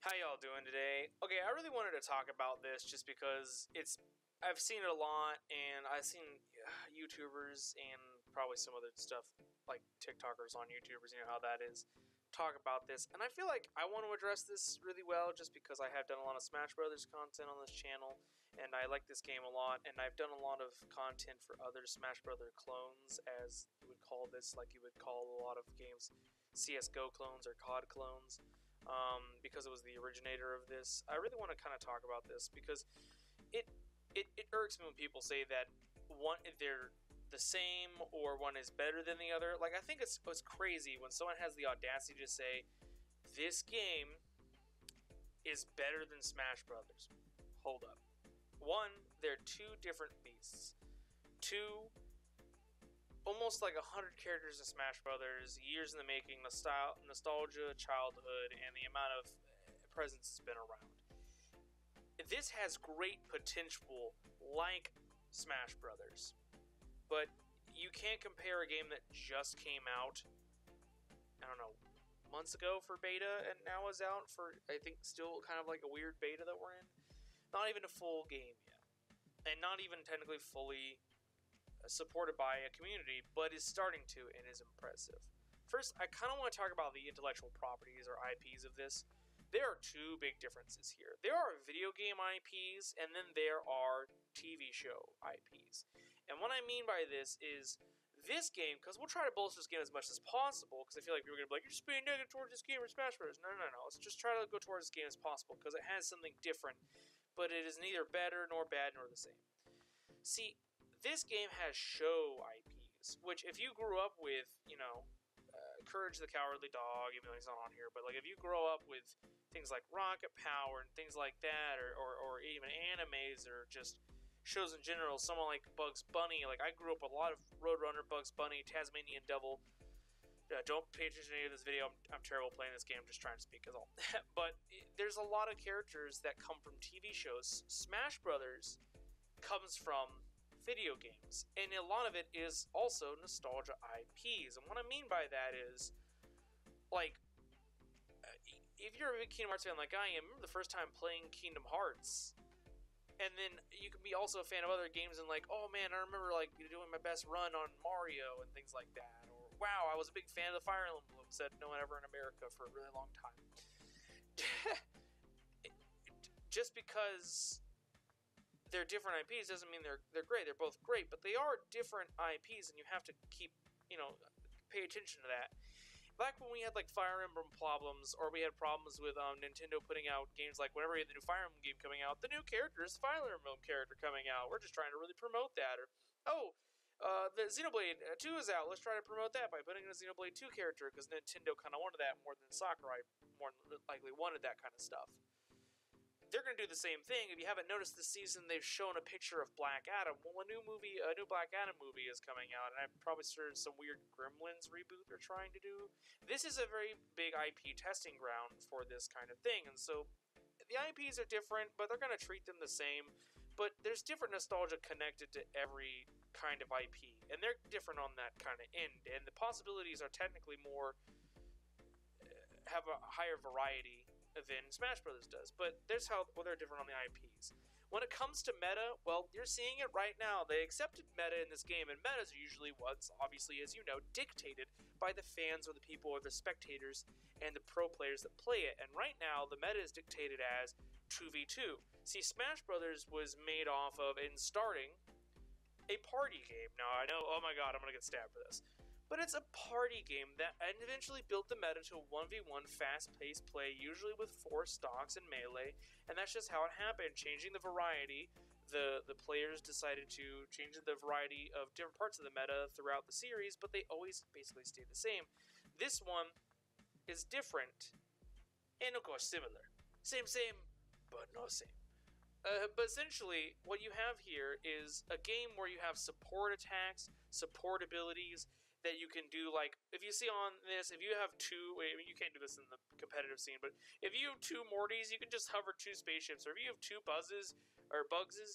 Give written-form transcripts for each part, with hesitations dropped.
How y'all doing today? Okay, I really wanted to talk about this just because I've seen it a lot, and I've seen YouTubers and probably some other stuff like TikTokers on YouTubers, you know how that is, talk about this. And I feel like I want to address this really well just because I have done a lot of Smash Brothers content on this channel, and I like this game a lot, and I've done a lot of content for other Smash Brother clones, as you would call this, like you would call a lot of games CSGO clones or COD clones. Because it was the originator of this. I really want to kind of talk about this because it irks me when people say that they're the same or one is better than the other. Like, I think it's crazy when someone has the audacity to say this game is better than Smash Brothers. Hold up. One, they're two different beasts. Two, almost like 100 characters in Smash Brothers, years in the making, nostalgia, childhood, and the amount of presence has been around. This has great potential like Smash Brothers, but you can't compare a game that just came out, I don't know, months ago for beta and now is out for, I think, still kind of like a weird beta that we're in. Not even a full game yet, and not even technically fully supported by a community, but is starting to and is impressive. First, I kind of want to talk about the intellectual properties or IPs of this. There are two big differences here. There are video game IPs, and then there are TV show IPs. And what I mean by this is this game, because we'll try to bolster this game as much as possible, because I feel like people are going to be like, you're just being negative towards this game or Smash Bros. No. Let's just try to go towards this game as possible, because it has something different, but it is neither better nor bad nor the same. See, this game has show IPs, which if you grew up with, Courage the Cowardly Dog, even though he's not on here, but like if you grow up with things like Rocket Power and things like that, or even animes or just shows in general, someone like Bugs Bunny, like I grew up with a lot of Roadrunner, Bugs Bunny, Tasmanian Devil. Don't pay attention to any of this video, I'm terrible playing this game, I'm just trying to speak as all. But there's a lot of characters that come from TV shows. Smash Brothers comes from video games, and a lot of it is also nostalgia IPs. And what I mean by that is, like, if you're a big Kingdom Hearts fan like I am, remember the first time playing Kingdom Hearts, and then you can be also a fan of other games and like, oh man, I remember like doing my best run on Mario and things like that, or wow, I was a big fan of the Fire Emblem, said no one ever in America for a really long time. Just because they're different IPs doesn't mean they're great. They're both great, but they are different IPs, and you have to keep, pay attention to that. Back when we had like Fire Emblem problems, or we had problems with Nintendo putting out games like whenever we had the new Fire Emblem game coming out, the new character is the Fire Emblem character coming out. We're just trying to really promote that. Or, the Xenoblade 2 is out. Let's try to promote that by putting in a Xenoblade 2 character, because Nintendo kind of wanted that more than Sakurai more than likely wanted that kind of stuff. They're going to do the same thing. If you haven't noticed this season, they've shown a picture of Black Adam. Well, a new Black Adam movie is coming out, and I'm probably sure some weird Gremlins reboot they're trying to do. This is a very big IP testing ground for this kind of thing, and so the IPs are different, but they're going to treat them the same. But there's different nostalgia connected to every kind of IP, and they're different on that kind of end, and the possibilities are technically more, have a higher variety than Smash Brothers does, but they're different on the IPs. When it comes to meta, well, you're seeing it right now. They accepted meta in this game, and metas are usually what's, obviously, as you know, dictated by the fans or the people or the spectators and the pro players that play it. And right now, the meta is dictated as 2v2. See, Smash Brothers was made off of, in starting, a party game. Now, I know, oh my god, I'm gonna get stabbed for this. But it's a party game that eventually built the meta to a 1v1 fast-paced play, usually with 4 stocks and melee, and that's just how it happened. Changing the variety, the players decided to change the variety of different parts of the meta throughout the series, but they always basically stay the same. This one is different, and of course similar. Same, but no same. But essentially, what you have here is a game where you have support attacks, support abilities, that you can do, like, if you see on this, if you have two, I mean, you can't do this in the competitive scene, but if you have 2 Mortys, you can just hover 2 spaceships, or if you have 2 Bugses,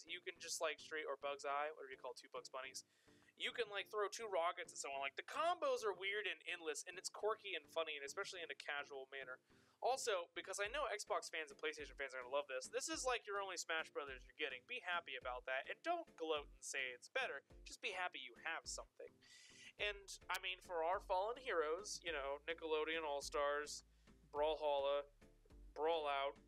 you can just, like, or Bug's Eye, whatever you call 2 Bugs Bunnies, you can, like, throw 2 rockets and so on. Like, the combos are weird and endless, and it's quirky and funny, and especially in a casual manner. Also, because I know Xbox fans and PlayStation fans are going to love this, this is like your only Smash Brothers you're getting. Be happy about that, and don't gloat and say it's better. Just be happy you have something. And, I mean, for our fallen heroes, you know, Nickelodeon All-Stars, Brawlhalla, Brawlout,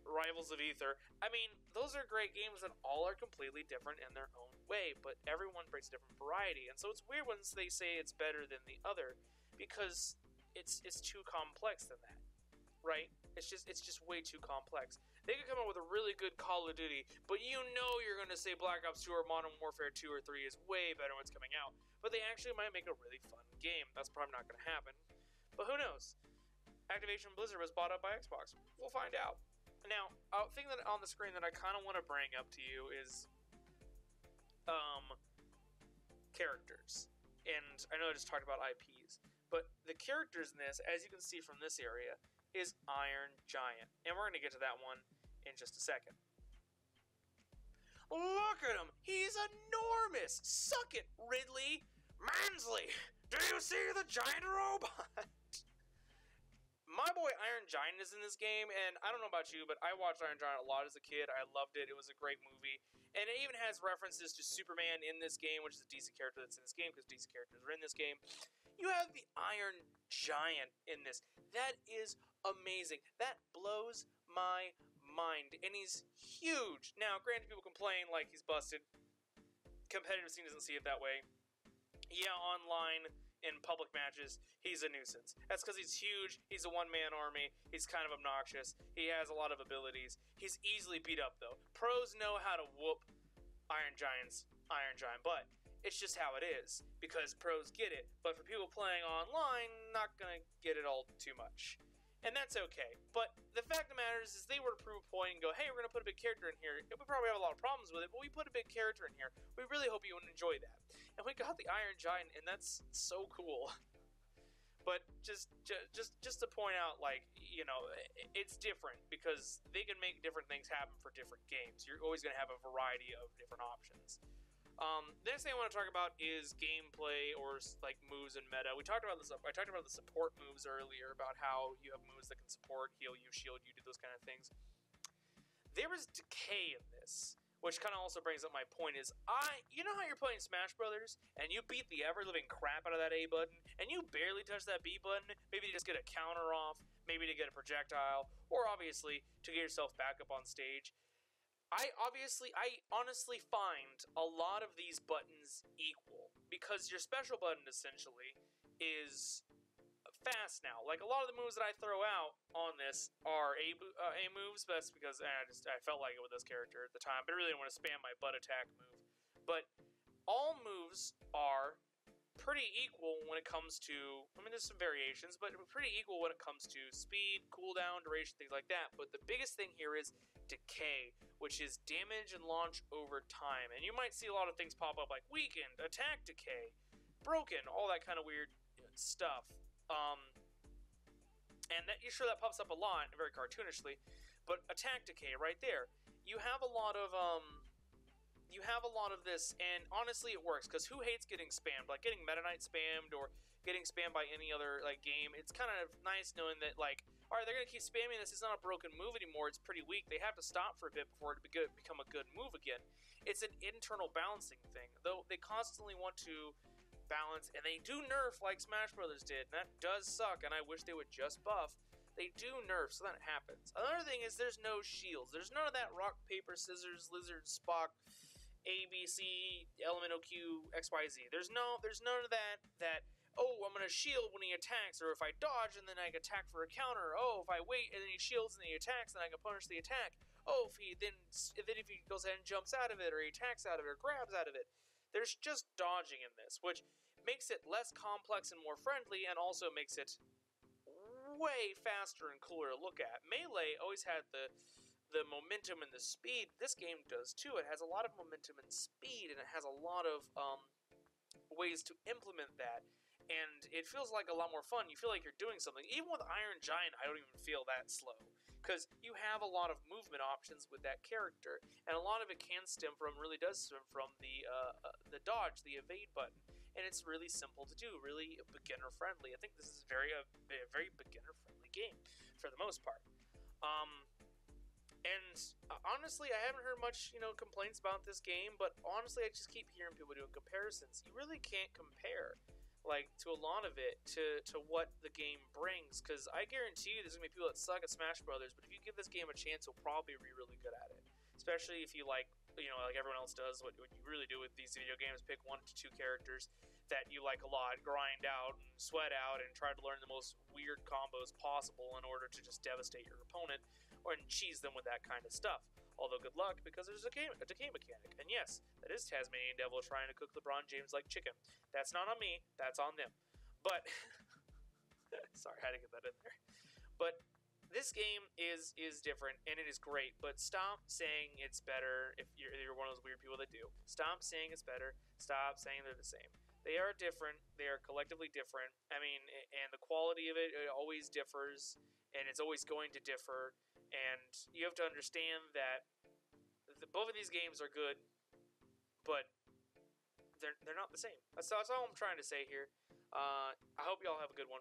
Rivals of Ether, I mean, those are great games that all are completely different in their own way, but everyone brings a different variety, and so it's weird when they say it's better than the other, because it's too complex than that. Right? It's just way too complex. They could come up with a really good Call of Duty, but you know you're going to say Black Ops 2 or Modern Warfare 2 or 3 is way better when it's coming out. But they actually might make a really fun game. That's probably not going to happen. But who knows? Activision Blizzard was bought up by Xbox. We'll find out. Now, a thing that on the screen that I kind of want to bring up to you is characters. And I know I just talked about IPs, but the characters in this, as you can see from this area, is Iron Giant. And we're going to get to that one in just a second. Look at him! He's enormous! Suck it, Ridley! Mansley! Do you see the giant robot? My boy Iron Giant is in this game, and I don't know about you, but I watched Iron Giant a lot as a kid. I loved it. It was a great movie. And it even has references to Superman in this game, which is a DC character that's in this game, because DC characters are in this game. You have the Iron Giant in this. That is amazing. That blows my mind. And he's huge. Now, granted, people complain like he's busted. Competitive scene doesn't see it that way. Yeah, online, in public matches, he's a nuisance. That's because he's huge. He's a one-man army. He's kind of obnoxious. He has a lot of abilities. He's easily beat up, though. Pros know how to whoop Iron Giant's Iron Giant butt. It's just how it is, because pros get it. But for people playing online, not gonna get it all too much. And that's okay. But the fact of the matter is they were to prove a point and go, hey, we're gonna put a big character in here. We probably have a lot of problems with it, but we put a big character in here. We really hope you would enjoy that. And we got the Iron Giant, and that's so cool. But just to point out, like, you know, it's different because they can make different things happen for different games. You're always going to have a variety of different options. The next thing I want to talk about is gameplay or like moves and meta. We talked about this. I talked about the support moves earlier, about how you have moves that can support, heal you, shield you, do those kind of things. There is decay in this, which kind of also brings up my point is, you know how you're playing Smash Brothers, and you beat the ever-living crap out of that A button, and you barely touch that B button, maybe to just get a counter off, maybe to get a projectile, or obviously to get yourself back up on stage. I honestly find a lot of these buttons equal, because your special button essentially is fast now. Like, a lot of the moves that I throw out on this are A moves, but that's because I felt like it with this character at the time, but I really didn't want to spam my butt attack move. But all moves are pretty equal when it comes to, I mean, there's some variations, but pretty equal when it comes to speed, cooldown, duration, things like that. But the biggest thing here is decay, which is damage and launch over time. And you might see a lot of things pop up like weakened, attack decay, broken, all that kind of weird stuff. And that, you're sure that pops up a lot, very cartoonishly, but attack decay right there. You have a lot of this, and honestly, it works, because who hates getting spammed? Like, getting Meta Knight spammed, or getting spammed by any other, like, game. It's kind of nice knowing that, like, alright, they're gonna keep spamming this, it's not a broken move anymore, it's pretty weak, they have to stop for a bit before it become a good move again. It's an internal balancing thing, though they constantly want to balance, and they do nerf like Smash Brothers did, and that does suck, and I wish they would just buff. They do nerf, so that happens. Another thing is there's no shields. There's none of that rock, paper, scissors, lizard, Spock, A, B, C, elemental Q, X, Y, Z. There's none of that, oh, I'm gonna shield when he attacks, or if I dodge and then I can attack for a counter. Oh, if I wait and then he shields and then he attacks, then I can punish the attack. Oh, if he goes ahead and jumps out of it, or he attacks out of it, or grabs out of it. There's just dodging in this, which makes it less complex and more friendly, and also makes it way faster and cooler to look at. Melee always had the momentum and the speed. This game does too. It has a lot of momentum and speed, and it has a lot of ways to implement that. And it feels like a lot more fun. You feel like you're doing something. Even with Iron Giant, I don't even feel that slow, because you have a lot of movement options with that character, and a lot of it really does stem from the dodge, the evade button, and it's really simple to do, really beginner friendly. I think this is a very beginner friendly game. for the most part. And honestly, I haven't heard much, complaints about this game. But honestly, I just keep hearing people doing comparisons. You really can't compare, like, to a lot of it to what the game brings. Because I guarantee you, there's gonna be people that suck at Smash Brothers. But if you give this game a chance, you'll probably be really good at it. Especially if you like everyone else does. What you really do with these video games, pick 1 to 2 characters that you like a lot, grind out and sweat out, and try to learn the most weird combos possible in order to just devastate your opponent or cheese them with that kind of stuff. Although good luck, because there's a decay mechanic. And yes, that is Tasmanian Devil trying to cook LeBron James like chicken. That's not on me, that's on them. But sorry, I had to get that in there. But this game is different, and it is great. But stop saying it's better if you're one of those weird people that do. Stop saying it's better. Stop saying they're the same. They are different. They are collectively different. I mean, and the quality of it always differs, and it's always going to differ. And you have to understand that both of these games are good, but they're not the same. That's all I'm trying to say here. I hope you all have a good one.